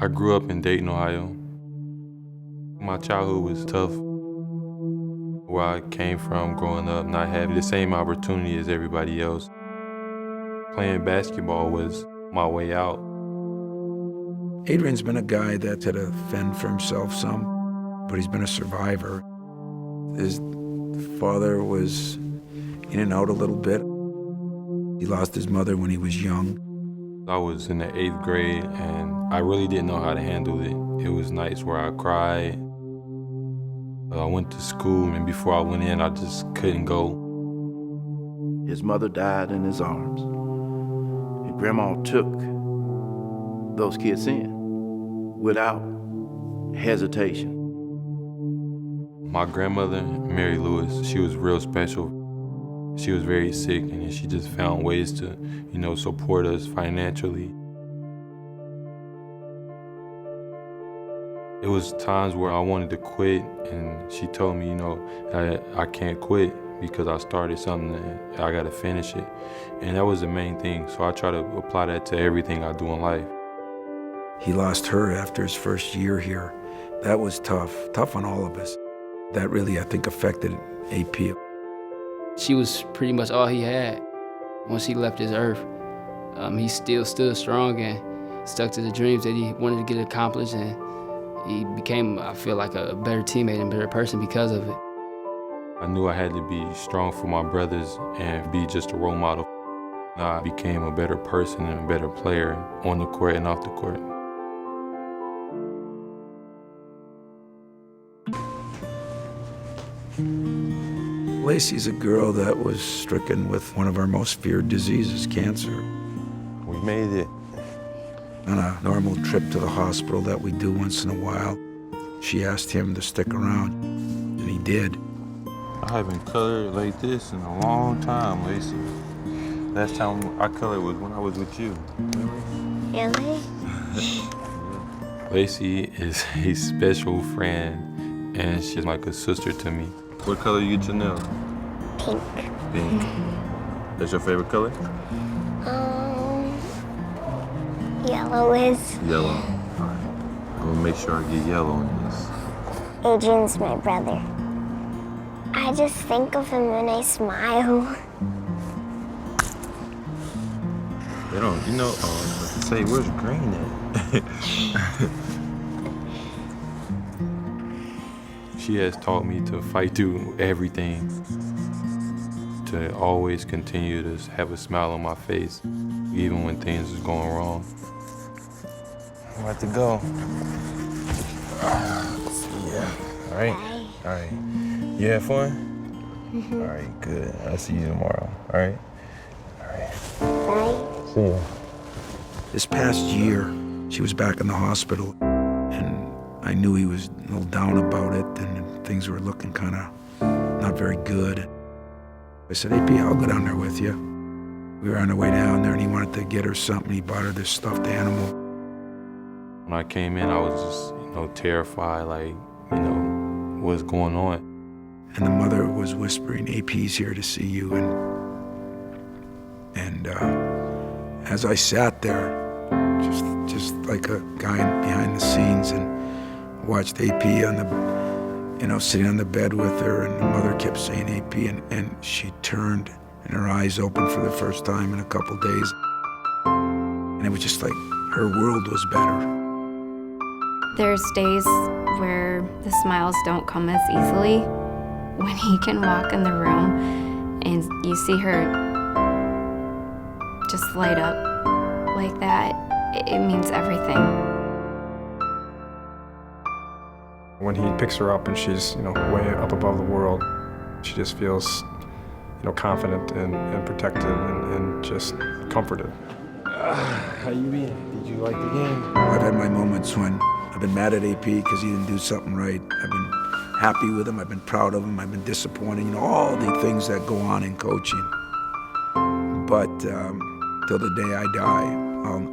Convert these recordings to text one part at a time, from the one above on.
I grew up in Dayton, Ohio. My childhood was tough. Where I came from growing up, not having the same opportunity as everybody else. Playing basketball was my way out. Adrian's been a guy that's had to fend for himself some, but he's been a survivor. His father was in and out a little bit. He lost his mother when he was young. I was in the 8th grade and I really didn't know how to handle it. It was nights where I cried. I went to school and before I went in, I just couldn't go. His mother died in his arms. And Grandma took those kids in without hesitation. My grandmother, Mary Lewis, she was real special. She was very sick and she just found ways to, support us financially. It was times where I wanted to quit and she told me, I can't quit because I started something and I gotta finish it. And that was the main thing, so I try to apply that to everything I do in life. He lost her after his first year here. That was tough on all of us. That really, I think, affected AP. She was pretty much all he had. Once he left this earth, he still stood strong and stuck to the dreams that he wanted to get accomplished, and he became, I feel like, a better teammate and better person because of it. I knew I had to be strong for my brothers and be just a role model. I became a better person and a better player on the court and off the court. Lacey's a girl that was stricken with one of our most feared diseases, cancer. We made it. On a normal trip to the hospital that we do once in a while, she asked him to stick around, and he did. I haven't colored like this in a long time, Lacey. Last time I colored was when I was with you. Remember? Really? Lacey is a special friend, and she's like a sister to me. What color you get your nails? Pink. Pink. That's your favorite color? Yellow is. Yellow. All right. I'm gonna make sure I get yellow in this. Adrian's my brother. I just think of him when I smile. They don't, I was about to say, where's green at? She has taught me to fight through everything, to always continue to have a smile on my face, even when things is going wrong. I'm about to go. Yeah. All right. Bye. All right. You have fun? All right, good. I'll see you tomorrow. All right? All right. Bye. See ya. This past year, she was back in the hospital, and I knew he was a little down about it, and things were looking kind of not very good. I said, AP, I'll go down there with you. We were on our way down there, and he wanted to get her something. He bought her this stuffed animal. When I came in, I was just, terrified, like, what's going on? And the mother was whispering, AP's here to see you. And as I sat there, just like a guy behind the scenes, and watched AP on the, sitting on the bed with her, and the mother kept saying AP, and she turned and her eyes opened for the first time in a couple days. And it was just like her world was better. There's days where the smiles don't come as easily. When he can walk in the room and you see her just light up like that, it means everything. When he picks her up and she's, way up above the world, she just feels, confident and protected and just comforted. How you been? Did you like the game? I've had my moments when I've been mad at AP because he didn't do something right. I've been happy with him, I've been proud of him, I've been disappointed, all the things that go on in coaching. But till the day I die,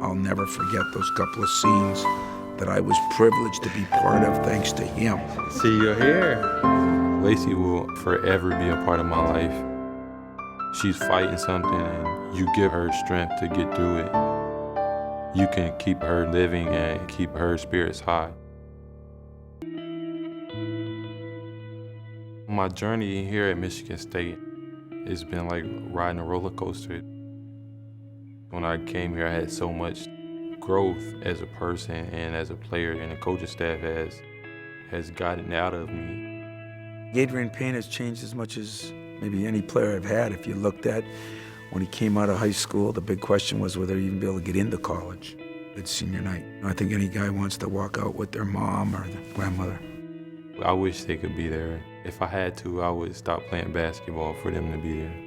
I'll never forget those couple of scenes that I was privileged to be part of thanks to him. See, you're here. Lacey will forever be a part of my life. She's fighting something and you give her strength to get through it. you can keep her living and keep her spirits high. My journey here at Michigan State has been like riding a roller coaster. When I came here, I had so much growth as a person and as a player, and the coaching staff has gotten out of me. Adreian Payne has changed as much as maybe any player I've had. If you looked at when he came out of high school, the big question was whether he'd even be able to get into college at senior night. I think any guy wants to walk out with their mom or their grandmother. I wish they could be there. If I had to, I would stop playing basketball for them to be there.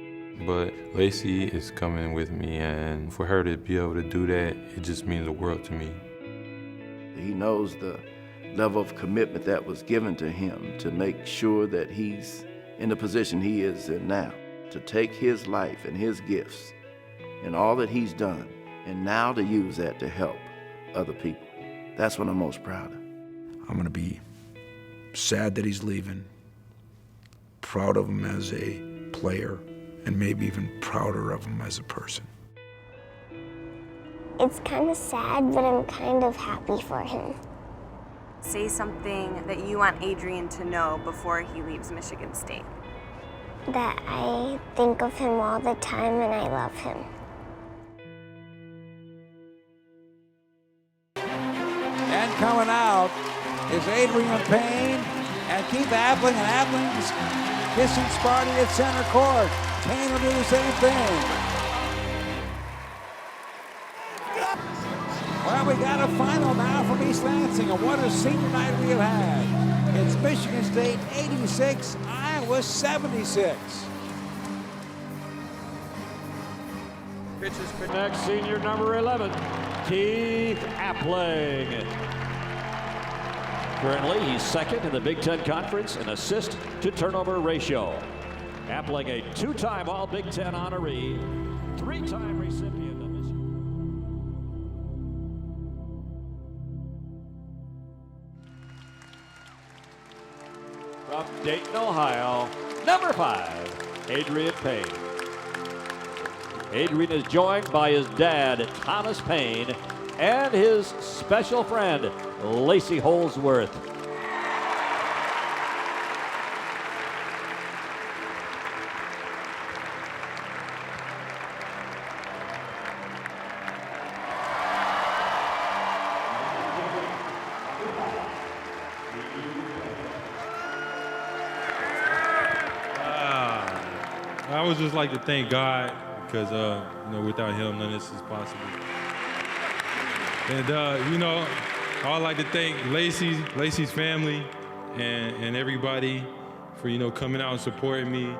But Lacey is coming with me, and for her to be able to do that, it just means the world to me. He knows the level of commitment that was given to him to make sure that he's in the position he is in now, to take his life and his gifts and all that he's done, and now to use that to help other people. That's what I'm most proud of. I'm gonna be sad that he's leaving, proud of him as a player, and maybe even prouder of him as a person. It's kind of sad, but I'm kind of happy for him. Say something that you want Adreian to know before he leaves Michigan State. That I think of him all the time and I love him. And coming out is Adreian Payne and Keith Appling, and Appling's kissing Sparty at center court. Payne will do the same thing. Well, we got a final now from East Lansing, and what a senior night we have had. It's Michigan State 86, Iowa 76. Pitches next, senior number 11, Keith Appling. Currently, he's second in the Big Ten Conference in assist to turnover ratio. Appling, a two-time All-Big Ten honoree, three-time recipient of Michigan. From Dayton, Ohio, number 5, Adreian Payne. Adreian is joined by his dad, Thomas Payne, and his special friend, Lacey Holsworth. I would just like to thank God because, without him, none of this is possible. And, I would like to thank Lacey's family and everybody for, coming out and supporting me,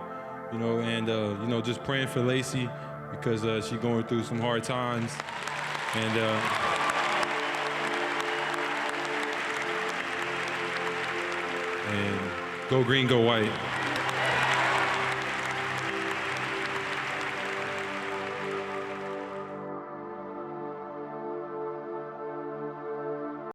and, just praying for Lacey because she's going through some hard times. And go green, go white.